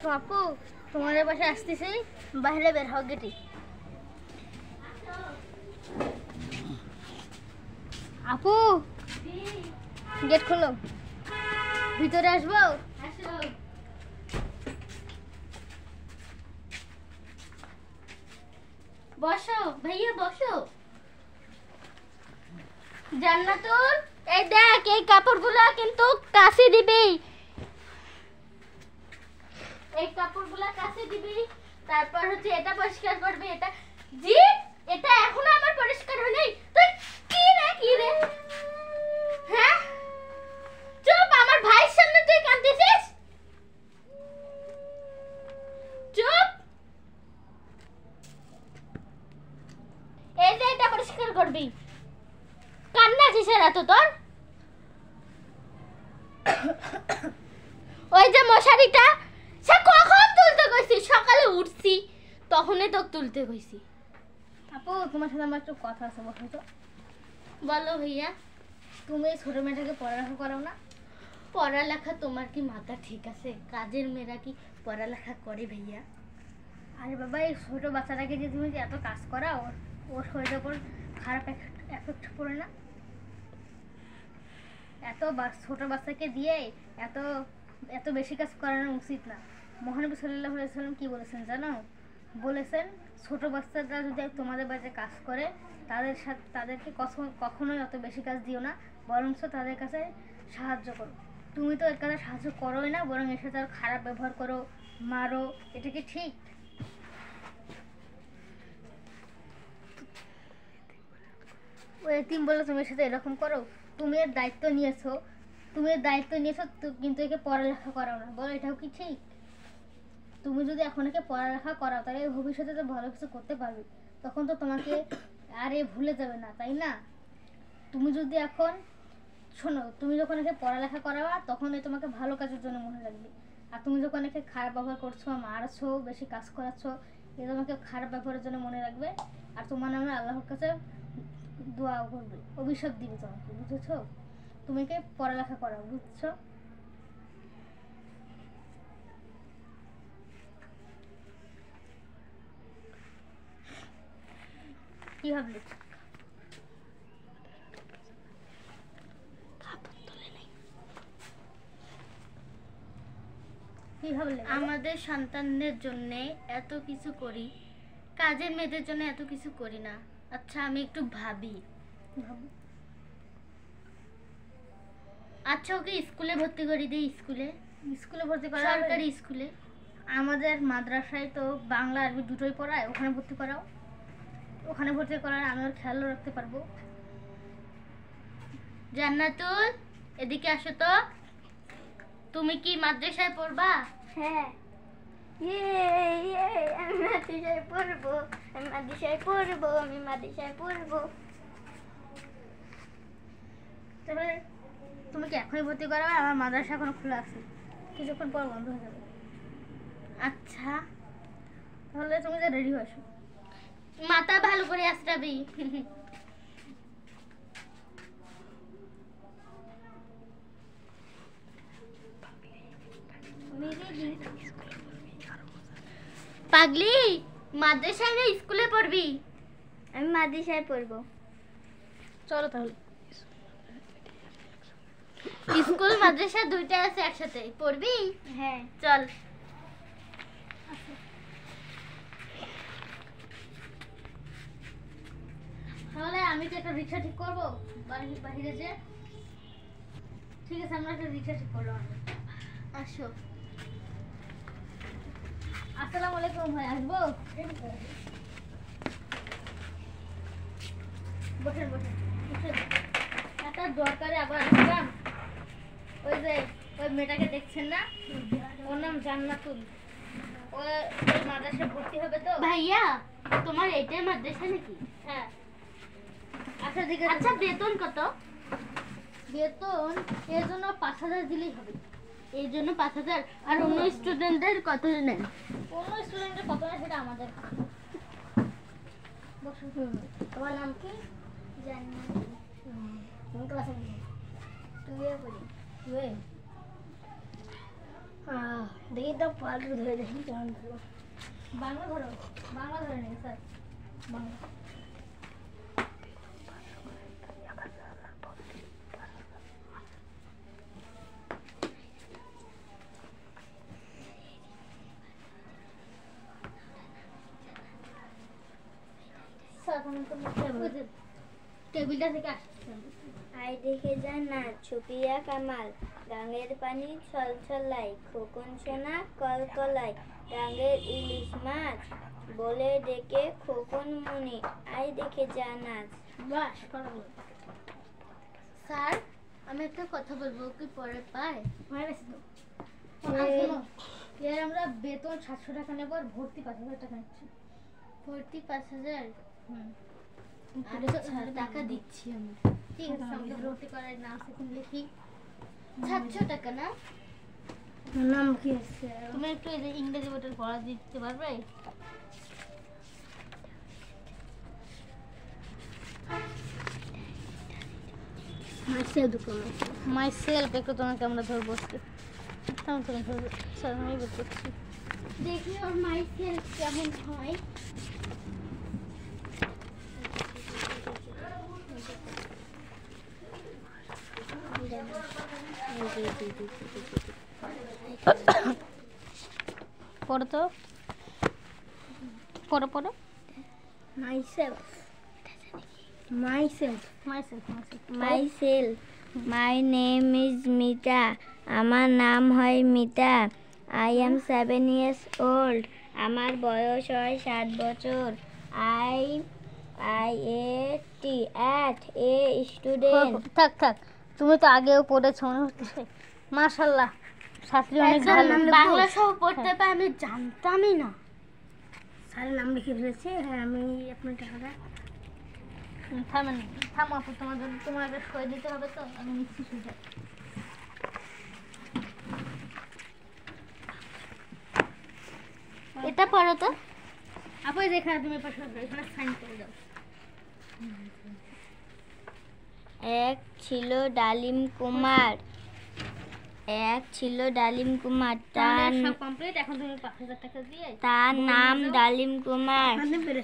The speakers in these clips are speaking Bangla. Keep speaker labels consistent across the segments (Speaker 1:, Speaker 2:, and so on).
Speaker 1: তো আপু তোমাদের বাসায় আসতেছি, বাইরে বের হও গেটি। আপু গেট খোলো, ভিতরে আসবো। বসো ভাইয়া বসো। জান্নাতুল এই দেখ, এই কাপড়গুলা কিন্তু কাছে দিবি, এই কাপড়গুলা কাছে দিবি। তারপর হচ্ছে এটা পরিষ্কার করবি। এটা জি, এটা এখনো আমার পরিষ্কার হয়নি। তুই কি রে হ্যাঁ, চুপ। আমার ভাইয়ের সামনে তুই কাঁদতেছিস, চুপ। এই যে এটা পরিষ্কার করবি। কান্না কিসের এত তোর? ওই যে মশারিটা সে কখন তুলতে কইছি, সকালে উঠছি তখনই তো তুলতে কইছি। আপু তোমার সাথে আমার একটু কথা আছে, বসো তো। বলো ভাইয়া। তুমি ছোট মেয়েটাকে পড়ালেখা করাও না? পড়ালেখা তোমার কি মাথা ঠিক আছে? কাজের মেয়েরা কি পড়ালেখা করে ভাইয়া? আরে বাবা, এই ছোট বাচ্চাটাকে যে তুমি এত কাজ করাও, ওর শরীরের উপর খারাপ এফেক্ট পড়ে না? এত ছোট বাচ্চাকে দিয়ে এত এত বেশি কাজ করানো উচিত না। মহানবী সাল্লাল্লাহু আলাইহি ওয়াসাল্লাম কি বলেছেন জানো? বলেছেন ছোট বাচ্চারা যদি তোমাদের বাড়িতে কাজ করে তাদেরকে কখনোই অত বেশি কাজ দিও না, বরঞ্চ তাদের কাছে সাহায্য করো। তুমি তো এর কাছে সাহায্য করোই না, বরং এর সাথে খারাপ ব্যবহার করো, মারো। এটা কি ঠিক? ওই এতিম বলে তুমি এর সাথে এরকম করো? তুমি এর দায়িত্ব নিয়েছো, কিন্তু একে পড়ালেখা করাও না, বলো এটাও কি ঠিক? তুমি যদি এখন একে পড়ালেখা করাও তাহলে ভবিষ্যতে তো ভালো কিছু করতে পারবে, তখন তো তোমাকে আর ভুলে যাবে না, তাই না? তুমি যদি এখন শোনো, তুমি যখন একে পড়ালেখা করাবা তখন তোমাকে ভালো কাজের জন্য মনে রাখবে। আর তুমি যখন একে খারাপ ব্যবহার করছো, মারছো, বেশি কাজ করাচ্ছ, এ তোমাকে খারাপ ব্যবহারের জন্য মনে রাখবে। আর তোমার নামে আল্লাহর কাছে দোয়া করবে, অভিশাপ দিবে তোমাকে, বুঝেছো? তুমি একে পড়ালেখা করাও, বুঝছো? কি ভাবলি? আমাদের সন্তানদের জন্য এত কিছু করি, কাজের মেয়েদের জন্য এত কিছু করি না। আচ্ছা আমি একটু ভাবি। আচ্ছা ওকে স্কুলে ভর্তি করে দিই। স্কুলে ভর্তি করা, সরকারি স্কুলে। আমাদের মাদ্রাসায় তো বাংলা আরবি দুটোই পড়ায়, ওখানে ভর্তি করাও। ওখানে ভর্তি করার আমি ওর খেয়ালও রাখতে পারবো। জান্নাতুল এদিকে আসো তো। তুমি কি মাদ্রাসায় পড়বা? হ্যাঁ। আমি মাদ্রাসায় পড়বো। তাহলে তুমি কি এখনই ভর্তি করাবে? আমার মাদ্রাসা এখনো খোলা আছে, কিছুক্ষণ পর বন্ধ হয়ে যাবে। আচ্ছা তাহলে তুমি যে রেডি হয়ে আসো, মাথা ভালো করে আসরাবি। পাগলি, মাদ্রাসায় না স্কুলে পড়বি? আমি মাদ্রাসায় পড়বো। চলো তাহলে। স্কুল মাদ্রাসা দুইটা আছে একসাথে, পড়বি? হ্যাঁ চল। তাহলে আমি তো একটা রিক্সা ঠিক করবো বাহিরে যে। ঠিক আছে, আমরা একটা রিক্সা ঠিক করলাম। আসো। আসসালামু আলাইকুম ভাই, আসবো? বসেন বসেন। একটা দরকারে আবার আসলাম। ওই যে ওই মেয়েটাকে দেখছেন না, ওর নাম জান্নাতুল। ওই মাদ্রাসায় ভর্তি হবে তো। ভাইয়া তোমার এইটাই মাদ্রাসা নাকি? হ্যাঁ। আচ্ছা ঠিক আছে। আচ্ছা বেতন কত? বেতন এর জন্য 5000 দিলেই হবে। এর জন্য 5000? আর অন্য স্টুডেন্টদের কত নেন? অন্য স্টুডেন্টদের কত নেয় সেটা আমাদের। বসো। তোমার নাম কি? জান্নাতুল। কোন ক্লাসে পড়ো? 2 এ পড়ি। 2 এ?
Speaker 2: দেখি তো পাল্টু ধরে দেখি কেমন ধরো।
Speaker 1: বাংলা ধরো, বাংলা ধরে নেই স্যার, বাংলা। স্যার টেবিলটা থেকে আসছে।
Speaker 2: আই দেখে যা নাচ ছুপিয়া কামাল, গাঙের পানি ছলছলাই, খোকন সোনা কলকলাই, গাঙের ইলিশ মাছ বলে ডেকে খোকন মুনি, আই দেখে যা নাচ।
Speaker 1: বাস স্যার, আমি একটা কথা বলবো, কি পরে পায়? এর আমরা বেতন 700 টাকা নেব আর ভর্তি 5000 টাকা নিচ্ছি।
Speaker 2: ভর্তি 5000?
Speaker 1: আচ্ছা, টাকা দিচ্ছি আমি। ঠিক আছে, আমাকে ভর্তি করার নাম সেখানে লিখি 700 টাকা না?
Speaker 2: নাম কি আছে?
Speaker 1: তুমি একটু এই যে ইংরেজি বইটার পড়া দিতে পারবে? মাই সেলফ একটু তোমাকে আমরা ধরবো আজকে। তুমি ধরবো স্যার, আমি বলছি
Speaker 2: দেখি ওর মাই সেলফ কেমন হয়।
Speaker 1: পড়ো তো, পড়ো পড়ো।
Speaker 2: Myself. Myself.
Speaker 1: Myself.
Speaker 2: Myself. My name is Mita. আমার নাম হয় Mita. I am 7 years old. আমার বয়স হয় 7 বছর। I at a student.
Speaker 1: থাক থাক, তুমি তো আগেও পড়েছো মনে হচ্ছে। মাশাআল্লাহ, ছাত্রী অনেক ভালো।
Speaker 2: বাংলা সহ পড়তে পারি, আমি জানতামই না। স্যারের নাম লিখে ফেলেছে। হ্যাঁ, আমি আপনার টাকাটা
Speaker 1: থামেন, থামো আপু, তোমাদের সই দিতে হবে তো, আমি নিচ্ছি সুযোগ।
Speaker 2: এটা পড়ো তো।
Speaker 1: আপু যেখানে তুমি পাশে এখানে সাইন করে দাও।
Speaker 2: এক ছিল ডালিম কুমার,
Speaker 1: তার সব কমপ্লিট, এখন তুমি 5000 টাকা দিয়ে
Speaker 2: তার নাম ডালিম কুমার।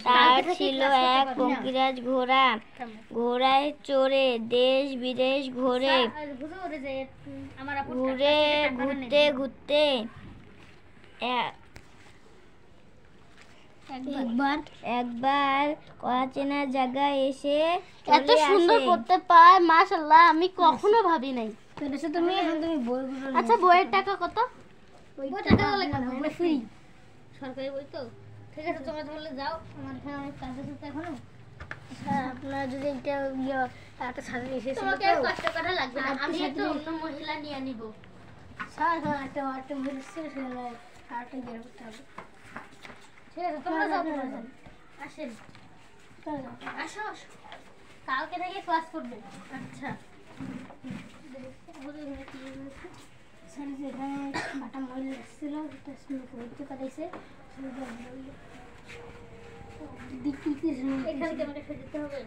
Speaker 2: তার ছিল এক পঙ্কিরাজ ঘোড়া, ঘোড়ায় চড়ে দেশ বিদেশ ঘোরে, ঘুরে ঘুরতে ঘুরতে একবার অচেনা জায়গায় এসে
Speaker 1: এত সুন্দর করতে পায়, মাশাআল্লাহ, আমি কখনো ভাবি নাই।
Speaker 2: তুমি বইগুলো
Speaker 1: আচ্ছা, বইয়ের টাকা কত? বইয়ের টাকা আমরা ফ্রি, সরকারি বই তো। ঠিক আছে, তোমরা তাহলে যাও, আমার এখানে অনেক কাজ আছে তো এখনো।
Speaker 2: স্যার, আপনারা যদি এটা একটা ছাত্রী এসেছিল,
Speaker 1: তোমাকে আর কষ্ট করা লাগবে না, আমি একটা অন্য মহিলা নিয়ে নিব।
Speaker 2: স্যার একটা মহিলা ছিল, সেটা আরেকটা গিয়ে করতে হবে।
Speaker 1: ঠিক আছে, তোমরা যাও, আসেন, আসো আসো, কালকে থেকে ক্লাস করবে। আচ্ছা,
Speaker 2: স্যার যেখানে একটা মহিলা এসেছিল, সেটা পড়তে পাঠাইছে,
Speaker 1: এখানে তোমাকে যেতে হবে।